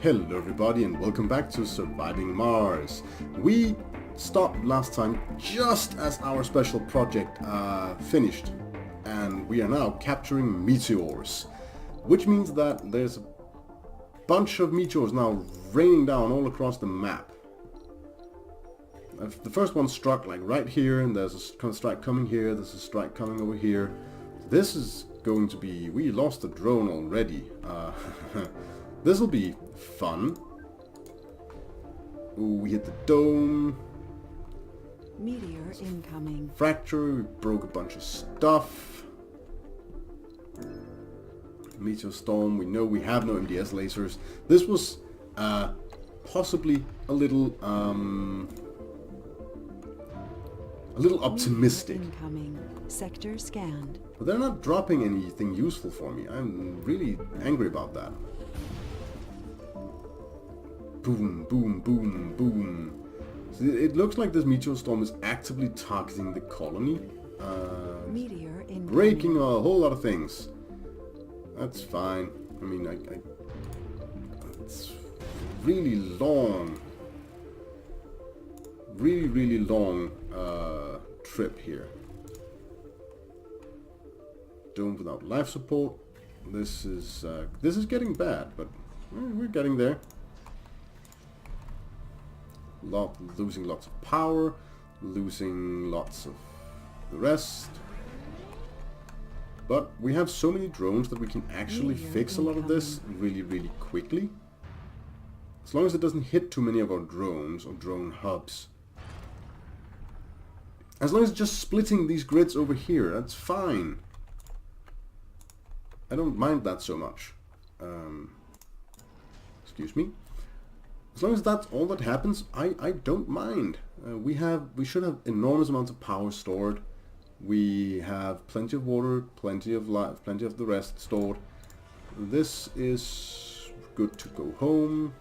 Hello everybody and welcome back to Surviving Mars. We stopped last time just as our special project finished, and we are now capturing meteors, which means that there's a bunch of meteors now raining down all across the map. The first one struck like right here, and there's a strike coming here, there's a strike coming over here. This is going to be... we lost a drone already. This will be fun. Ooh, we hit the dome. Meteor incoming. Fracture, we broke a bunch of stuff. Meteor storm, we know we have no MDS lasers. This was possibly a little optimistic. Meteor incoming. Sector scanned. But they're not dropping anything useful for me. I'm really angry about that. Boom, boom, boom, boom. So it looks like this meteor storm is actively targeting the colony. Meteor incoming. Breaking a whole lot of things. That's fine. I mean, it's really long. Really long trip here. Dome without life support. This is getting bad, but we're getting there. Losing lots of power, losing lots of the rest. But we have so many drones that we can actually fix a lot of this really quickly. As long as it doesn't hit too many of our drones or drone hubs. As long as it's just splitting these grids over here, that's fine. I don't mind that so much. Excuse me. As long as that's all that happens, I don't mind. We should have enormous amounts of power stored. We have plenty of water, plenty of life, plenty of the rest stored. This is good to go home.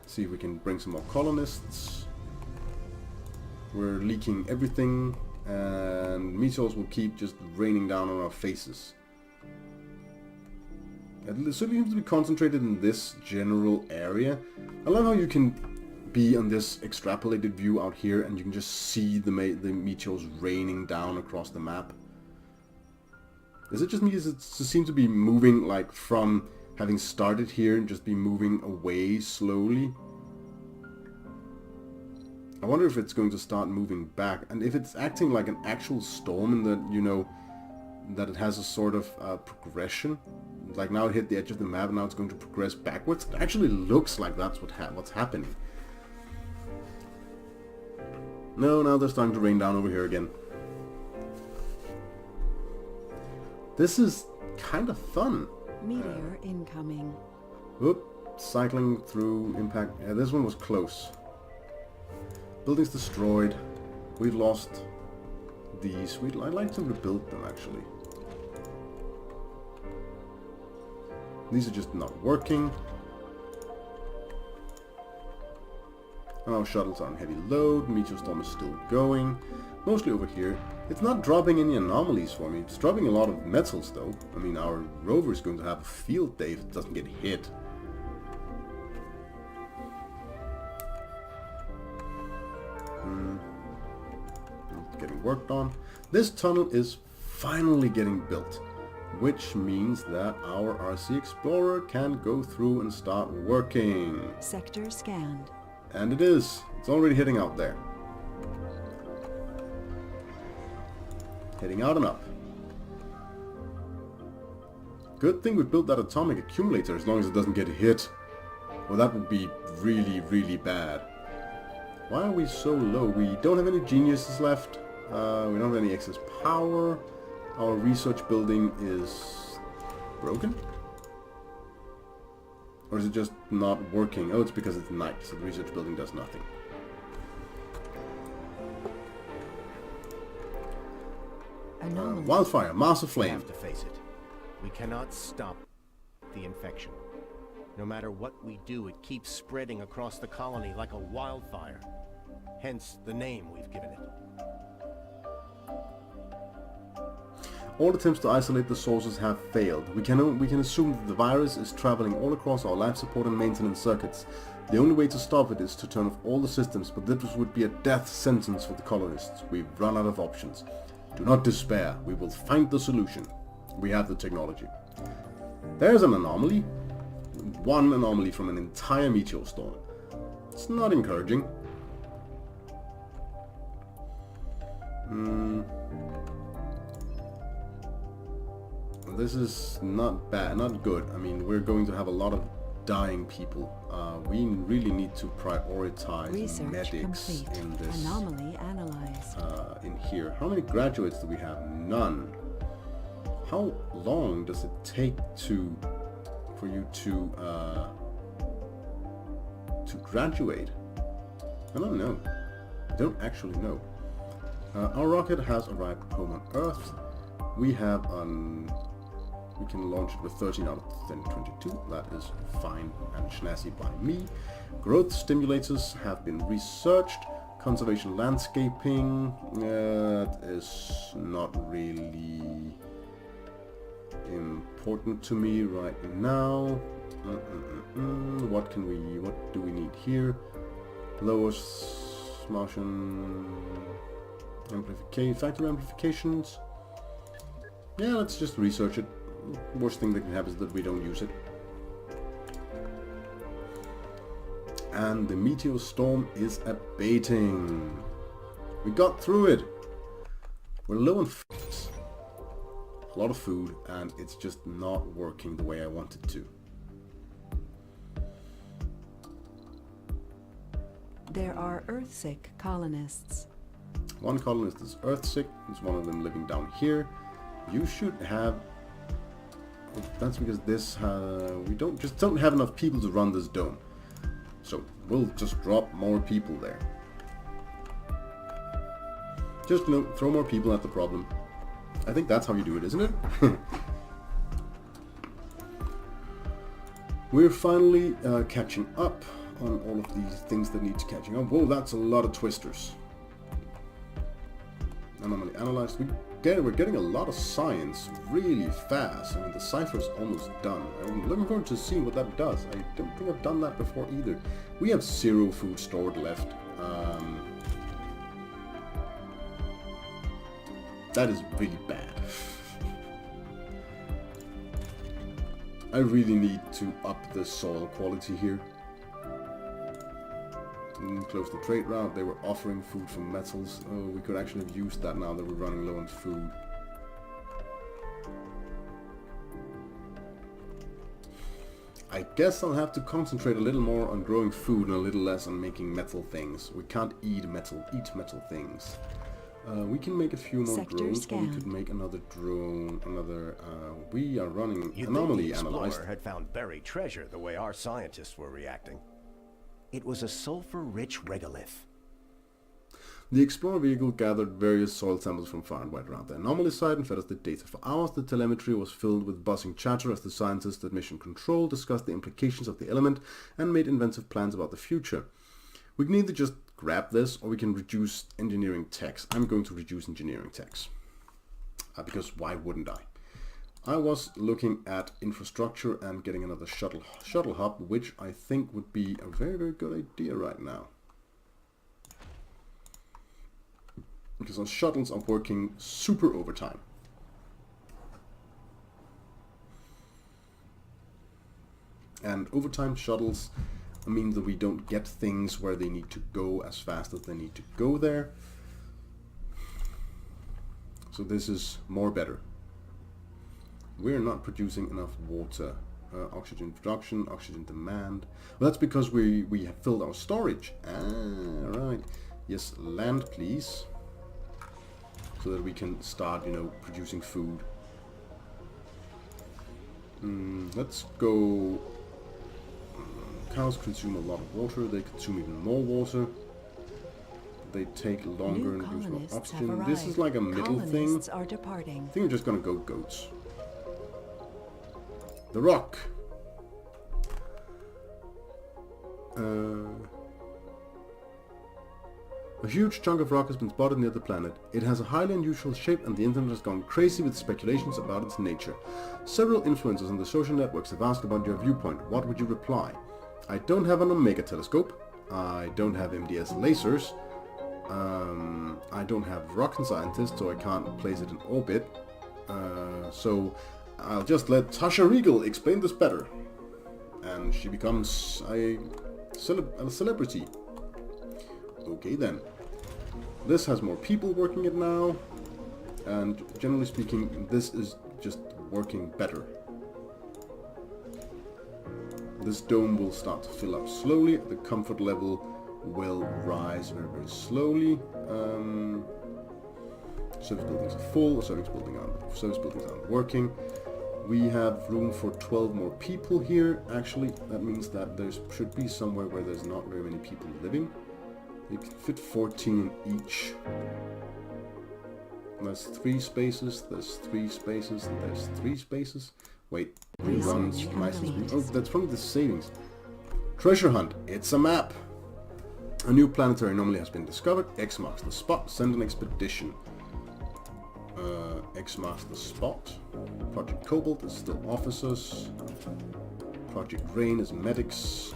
See if we can bring some more colonists. We're leaking everything, and meteors will keep just raining down on our faces. It certainly seems to be concentrated in this general area. I love how you can be on this extrapolated view out here and you can just see the meteors raining down across the map. Is it just me? Does it seem to be moving like from having started here and just be moving away slowly? I wonder if it's going to start moving back, and if it's acting like an actual storm and that, you know, that it has a sort of progression. Like now it hit the edge of the map and now it's going to progress backwards. It actually looks like that's what's happening. No, now they're starting to rain down over here again. This is kind of fun. Meteor incoming. Whoop, cycling through impact. Yeah, this one was close. Buildings destroyed. We've lost these. I'd like to rebuild them actually. These are just not working. Our shuttles are on heavy load. Meteor storm is still going. Mostly over here. It's not dropping any anomalies for me. It's dropping a lot of metals though. I mean, our rover is going to have a field day if it doesn't get hit. It's getting worked on. This tunnel is finally getting built, which means that our RC Explorer can go through and start working. Sector scanned. And it is. It's already heading out there. Heading out and up. Good thing we built that atomic accumulator as long as it doesn't get hit. Well, that would be really bad. Why are we so low? We don't have any geniuses left. We don't have any excess power. Our research building is broken? Or is it just not working? Oh, it's because it's night, so the research building does nothing. Wildfire, mass of flame. We have to face it. We cannot stop the infection. No matter what we do, it keeps spreading across the colony like a wildfire. Hence the name we've given it. All attempts to isolate the sources have failed. We can assume that the virus is traveling all across our life support and maintenance circuits. The only way to stop it is to turn off all the systems, but this would be a death sentence for the colonists. We've run out of options. Do not despair. We will find the solution. We have the technology. There's an anomaly. One anomaly from an entire meteor storm. It's not encouraging. This is not bad, not good. I mean, we're going to have a lot of dying people. We really need to prioritize Research medics complete. in this. Anomaly analyzed. In here. How many graduates do we have? None. How long does it take for you to graduate? I don't know. I don't actually know. Our rocket has arrived home on Earth. We can launch it with 13 out of 22. That is fine and snazzy by me. Growth stimulators have been researched. Conservation landscaping, that is not really important to me right now. What do we need here? Lowers Martian factory amplifications. Yeah, let's just research it. Worst thing that can happen is that we don't use it. And the meteor storm is abating. We got through it. We're low on food. A lot of food, and it's just not working the way I want it to. There are Earthsick colonists. One colonist is Earthsick. There's one of them living down here. You should have... That's because this... we don't have enough people to run this dome. So we'll just drop more people there. Just, throw more people at the problem. I think that's how you do it, isn't it? We're finally catching up on all of these things that need catching up. Whoa, that's a lot of twisters. Anomaly analyzed. We're getting a lot of science really fast. I mean, the cipher's almost done. I'm looking forward to seeing what that does. I don't think I've done that before either. We have 0 food stored left. That is really bad. I really need to up the soil quality here. Close the trade route. They were offering food from metals. Oh, we could actually have used that now that we're running low on food. I guess I'll have to concentrate a little more on growing food and a little less on making metal things. We can't eat metal things. We can make a few more Sector drones, scanned. or we could make another drone, we are running You'd anomaly think the analyzed. Explorer had found buried treasure the way our scientists were reacting. It was a sulfur-rich regolith. The Explorer vehicle gathered various soil samples from far and wide around the anomaly site and fed us the data. For hours, the telemetry was filled with buzzing chatter as the scientists at Mission Control discussed the implications of the element and made inventive plans about the future. We can either just grab this, or we can reduce engineering techs. I'm going to reduce engineering techs. Because why wouldn't I? I was looking at infrastructure and getting another shuttle hub, which I think would be a very, very good idea right now. Because our shuttles are working super overtime. And overtime shuttles mean that we don't get things where they need to go as fast as they need to go there. So this is more better. We're not producing enough water. Oxygen production, oxygen demand. Well, that's because we have filled our storage. Right. Yes, land please. So that we can start, producing food. Let's go. Cows consume a lot of water. They consume even more water. They take longer New and use more colonists oxygen. have This is like a middle thing. Colonists are departing. I think I'm just gonna go goats. The rock. A huge chunk of rock has been spotted near the planet. It has a highly unusual shape and the internet has gone crazy with speculations about its nature. Several influencers on the social networks have asked about your viewpoint. What would you reply? I don't have an Omega telescope. I don't have MDS lasers. I don't have rocket scientists, so I can't place it in orbit. So I'll just let Tasha Regal explain this better. And she becomes a celebrity. Okay then. This has more people working it now, and generally speaking, this is just working better. This dome will start to fill up slowly. The comfort level will rise very, very slowly. Service buildings are full. Service buildings aren't working. We have room for 12 more people here. Actually, that means that there should be somewhere where there's not very many people living. You can fit 14 in each. There's 3 spaces, there's 3 spaces, and there's 3 spaces. Wait, reruns, license. Oh, that's from the savings. Treasure hunt. It's a map. A new planetary anomaly has been discovered. X marks the spot. Send an expedition. X marks the spot. Project Cobalt is still officers. Project Rain is medics.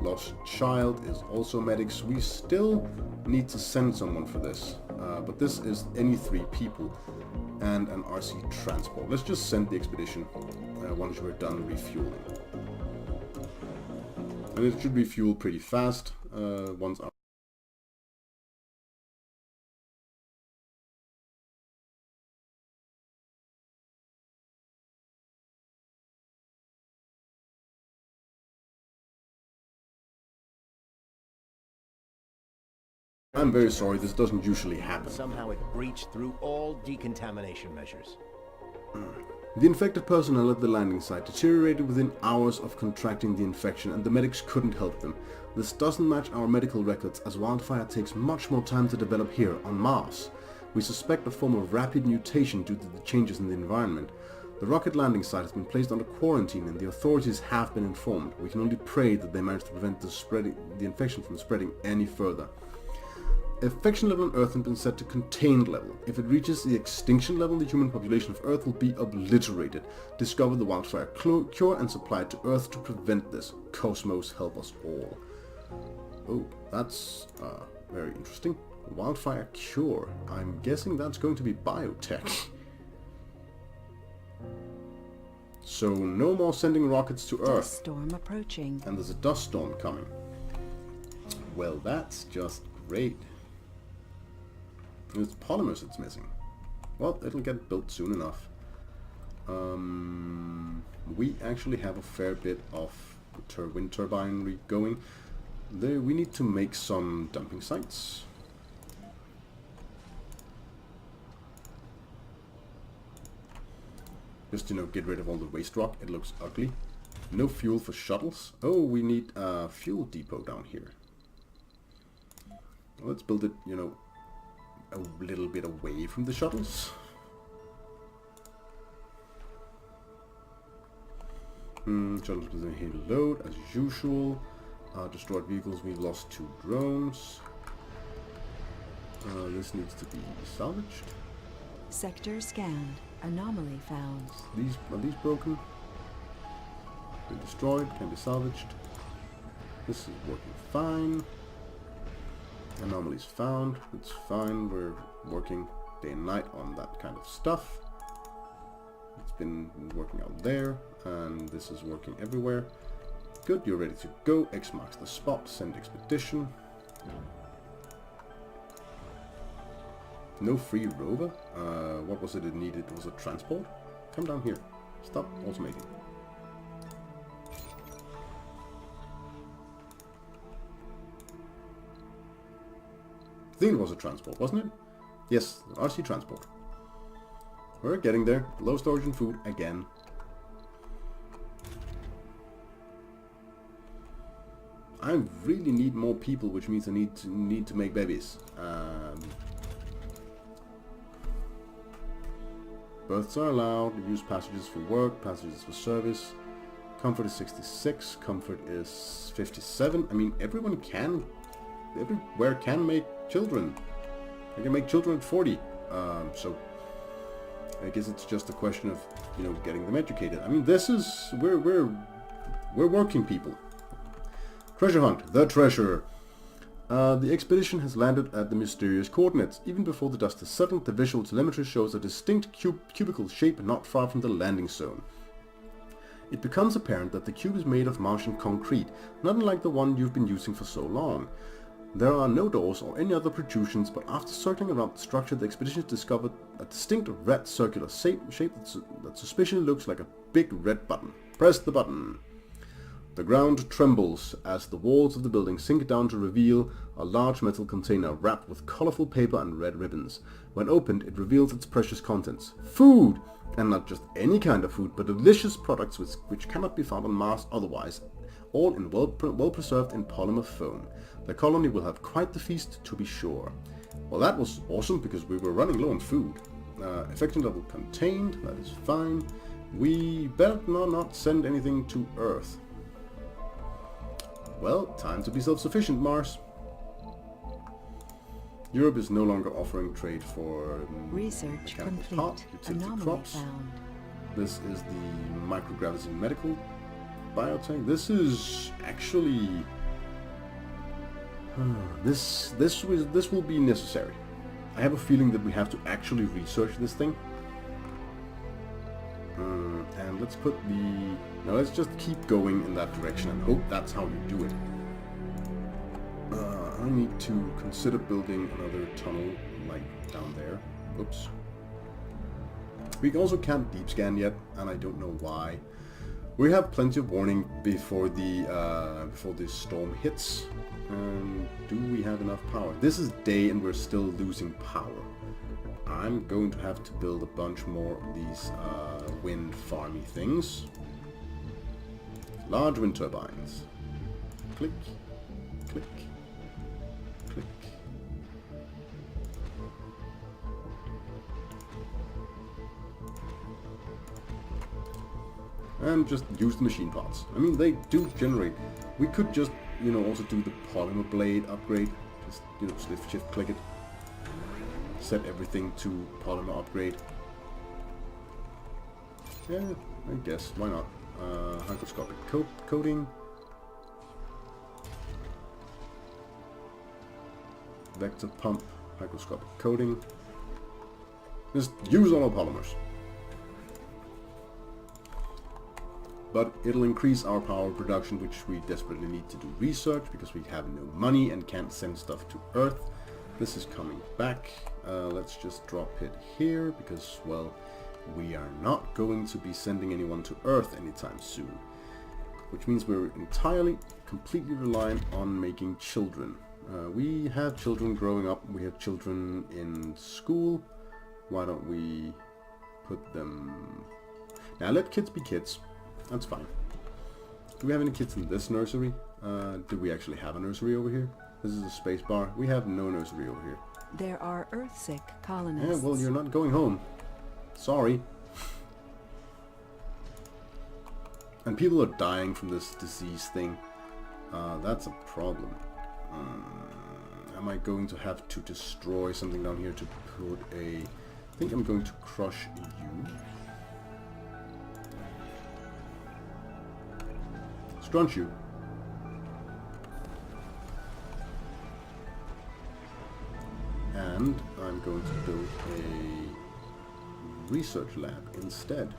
Lost Child is also medics. We still need to send someone for this, but this is any 3 people and an RC transport. Let's just send the expedition once we're done refueling. And it should refuel pretty fast once our I'm very sorry, this doesn't usually happen. Somehow it breached through all decontamination measures. The infected personnel at the landing site deteriorated within hours of contracting the infection and the medics couldn't help them. This doesn't match our medical records as wildfire takes much more time to develop here on Mars. We suspect a form of rapid mutation due to the changes in the environment. The rocket landing site has been placed under quarantine and the authorities have been informed. We can only pray that they manage to prevent the infection from spreading any further. Infection level on Earth has been set to contained level. If it reaches the extinction level, the human population of Earth will be obliterated. Discover the wildfire cure and supply it to Earth to prevent this. Cosmos, help us all. Oh, that's very interesting. Wildfire cure. I'm guessing that's going to be biotech. So no more sending rockets to Earth. Dust storm approaching. And there's a dust storm coming. Well, that's just great. It's polymers it's missing. Well, it'll get built soon enough. We actually have a fair bit of wind turbine going. There, we need to make some dumping sites. Just, get rid of all the waste rock. It looks ugly. No fuel for shuttles. Oh, we need a fuel depot down here. Let's build it, a little bit away from the shuttles. Shuttles with a heavy load, as usual. Destroyed vehicles, we've lost 2 drones. This needs to be salvaged. Sector scanned. Anomaly found. Are these broken? Been destroyed, can be salvaged. This is working fine. Anomalies found, it's fine, we're working day and night on that kind of stuff. It's been working out there, and this is working everywhere. Good, you're ready to go. X marks the spot, send expedition. No free rover? What was it needed? Was it transport? Come down here. Stop automating. I think it was a transport, wasn't it? Yes, RC transport. We're getting there. Low storage and food again. I really need more people, which means I need to make babies. Births are allowed. Use passages for work, passages for service. Comfort is 66. Comfort is 57. I mean, everywhere can make children. I can make children at 40. So I guess it's just a question of, you know, getting them educated. I mean, this is we're working people. Treasure hunt, the treasure. The expedition has landed at the mysterious coordinates. Even before the dust has settled, the visual telemetry shows a distinct cubical shape not far from the landing zone. It becomes apparent that the cube is made of Martian concrete, not unlike the one you've been using for so long. There are no doors or any other protrusions, but after circling around the structure, the expedition discovered a distinct red circular shape that suspiciously looks like a big red button. Press the button. The ground trembles as the walls of the building sink down to reveal a large metal container wrapped with colorful paper and red ribbons. When opened, it reveals its precious contents. Food! And not just any kind of food, but delicious products which cannot be found on Mars otherwise, all in well preserved in polymer foam. The colony will have quite the feast, to be sure. Well, that was awesome, because we were running low on food. Infection level contained, that is fine. We better not send anything to Earth. Well, time to be self-sufficient, Mars. Europe is no longer offering trade for Research complete. Pot, utility Anomaly crops. found. This is the microgravity medical biotech. This is actually this will be necessary. I have a feeling that we have to actually research this thing. And let's put the... Now let's just keep going in that direction and hope that's how you do it. I need to consider building another tunnel like down there. Oops. We also can't deep scan yet, and I don't know why. We have plenty of warning before the storm hits. Do we have enough power? This is day and we're still losing power. I'm going to have to build a bunch more of these wind farmy things. Large wind turbines. Click, click, click. And just use the machine parts. I mean, they do generate. We could just, you know, also do the polymer blade upgrade. Just, you know, shift click it. Set everything to polymer upgrade. Yeah, I guess. Why not? Hygroscopic coating. Vector pump. Hygroscopic coating. Just use all our polymers. But it'll increase our power production, which we desperately need to do research because we have no money and can't send stuff to Earth. This is coming back. Let's just drop it here because, well, we are not going to be sending anyone to Earth anytime soon. Which means we're completely reliant on making children. We have children growing up. We have children in school. Why don't we put them... Now let kids be kids. That's fine. Do we have any kids in this nursery? Do we actually have a nursery over here? This is a space bar. We have no nursery over here. There are Earth-sick colonists. Yeah, well, you're not going home. Sorry. And people are dying from this disease thing. That's a problem. Am I going to have to destroy something down here to put a... I think I'm going to crush you. Scrunch you. And I'm going to build a research lab instead.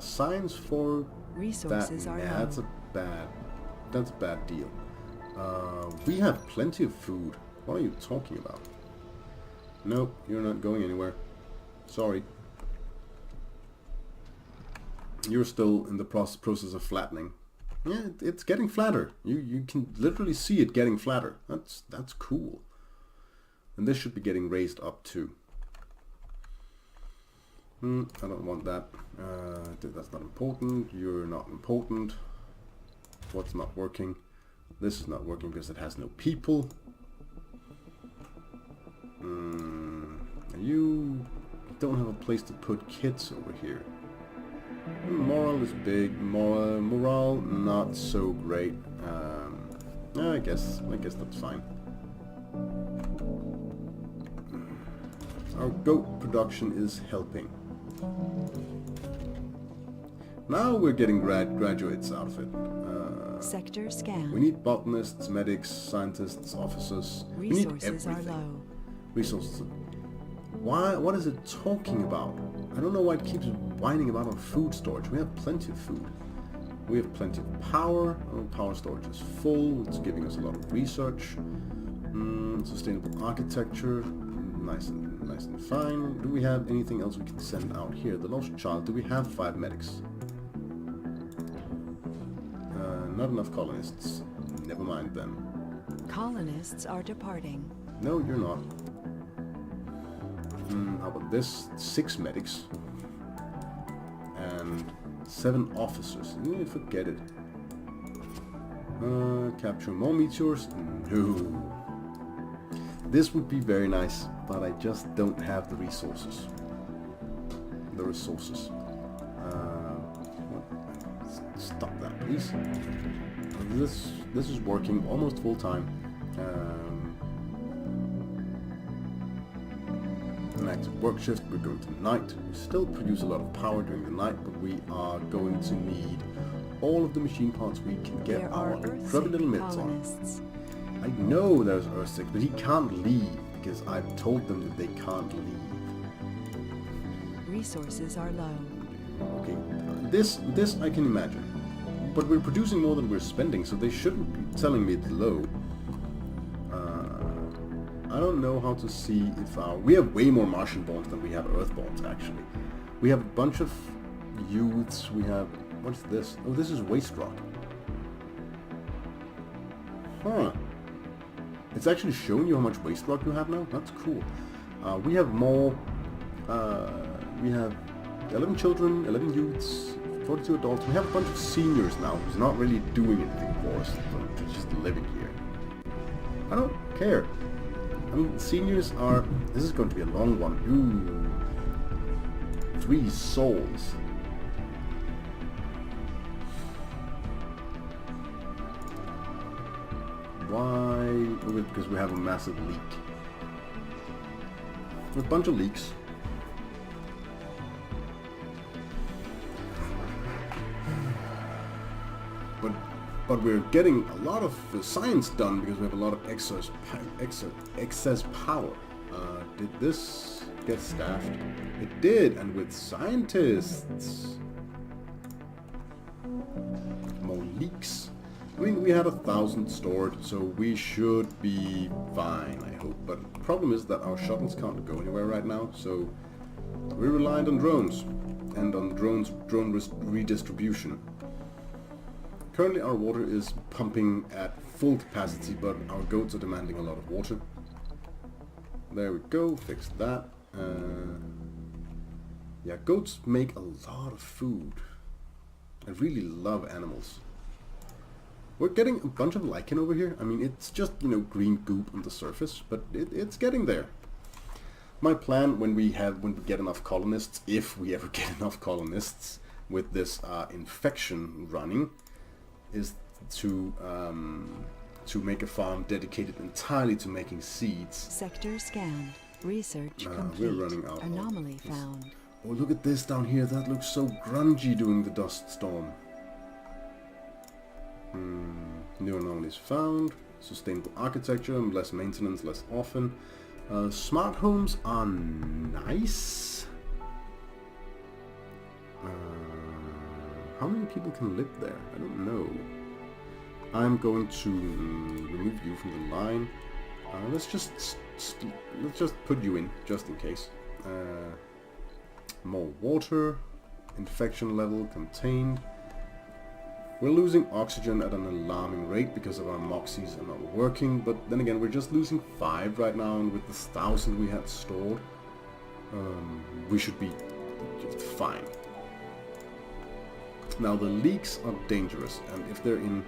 Science for Resources that, are nah, low. that's a bad deal. We have plenty of food. What are you talking about? Nope, you're not going anywhere. Sorry. You're still in the process of flattening. Yeah, it's getting flatter. You can literally see it getting flatter. That's cool. And this should be getting raised up too. I don't want that. That's not important. You're not important. What's not working? This is not working because it has no people. You don't have a place to put kids over here. Morale is big. Morale not so great. I guess that's fine. our goat production is helping. Now we're getting graduates out of it. Sector scan. We need botanists, medics, scientists, officers. We need Resources are everything. low. Resources. Why? What is it talking about? I don't know why it keeps whining about our food storage. We have plenty of food. We have plenty of power. Our power storage is full. It's giving us a lot of research. Sustainable architecture. Nice and fine. Do we have anything else we can send out here? The lost child. Do we have 5 medics? Not enough colonists. Never mind them. Colonists are departing. No, you're not. How about this? 6 medics. And 7 officers. Forget it. Capture more meteors? No. This would be very nice, but I just don't have the resources. Stop that, please. This is working almost full time. An active work shift. We're going to night. We still produce a lot of power during the night, but we are going to need all of the machine parts we can get There our are grubby little mitts on. colonists. I know there's Earthsick, but he can't leave because I've told them that they can't leave. Resources are low. Okay, this I can imagine, but we're producing more than we're spending, so they shouldn't be telling me it's low. I don't know how to see if we have way more Martian-borns than we have Earth-borns, actually. We have a bunch of youths. We have, what's this? Oh, this is waste rock. Huh. It's actually showing you how much waste rock you have now. That's cool. We have more. We have 11 children, 11 youths, 42 adults. We have a bunch of seniors now who's not really doing anything for us. They're just living here. I don't care. I mean, seniors are... This is going to be a long one. Ooh. 3 souls. Why? Oh, because we have a massive leak. A bunch of leaks. But we're getting a lot of science done because we have a lot of excess power. Did this get staffed? It did, and with scientists. More leaks. I mean, we had 1,000 stored, so we should be fine, I hope. But the problem is that our shuttles can't go anywhere right now, so we're reliant on drones and on drone redistribution. Currently our water is pumping at full capacity, but our goats are demanding a lot of water. There we go, fixed that. Yeah, goats make a lot of food. I really love animals. We're getting a bunch of lichen over here. I mean, it's just, green goop on the surface, but it's getting there. My plan when we get enough colonists, if we ever get enough colonists with this infection running, is to make a farm dedicated entirely to making seeds. Sector scanned. Research complete. We're running out. Anomaly found. Oh, look at this down here. That looks so grungy during the dust storm. New anomalies found. Sustainable architecture, less maintenance, less often. Smart homes are nice. How many people can live there? I don't know. I'm going to remove you from the line. Let's just put you in, just in case. More water. Infection level contained. We're losing oxygen at an alarming rate because of our moxies are not working, but then again, we're just losing 5 right now, and with the 1,000 we had stored, we should be just fine. Now the leaks are dangerous, and if they're in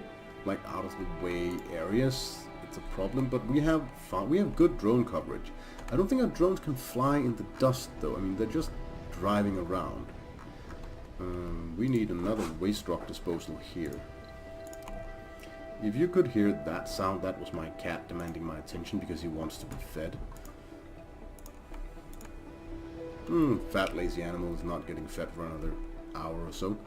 like out of the way areas, it's a problem. But we have good drone coverage. I don't think our drones can fly in the dust though. I mean, they're just driving around. We need another waste rock disposal here. If you could hear that sound, that was my cat demanding my attention because he wants to be fed. Fat lazy animal is not getting fed for another hour or so.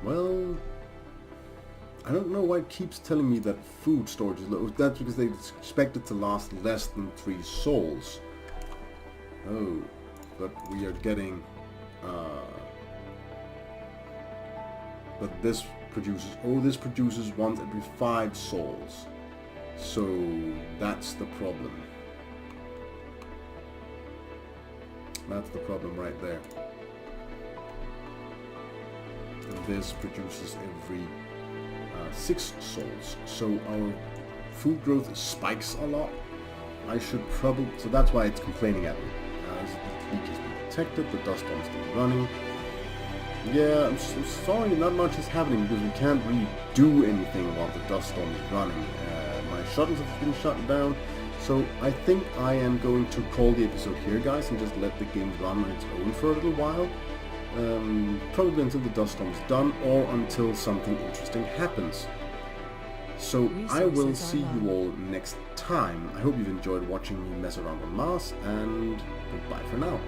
Well, I don't know why it keeps telling me that food storage is low. That's because they expect it to last less than 3 sols. Oh, but we are getting... but this produces... Oh, this produces once every 5 sols. So, that's the problem. That's the problem right there. This produces every 6 sols. So our food growth spikes a lot. I should probably... So that's why it's complaining at me. As the leak has been detected, the dust storm is still running. Yeah, I'm sorry, not much is happening because we can't really do anything while the dust storm is running. My shuttles have been shut down. So I think I am going to call the episode here, guys, and just let the game run on its own for a little while. Probably until the dust storm is done or until something interesting happens. So I will see you all next time. I hope you've enjoyed watching me mess around on Mars, and goodbye for now.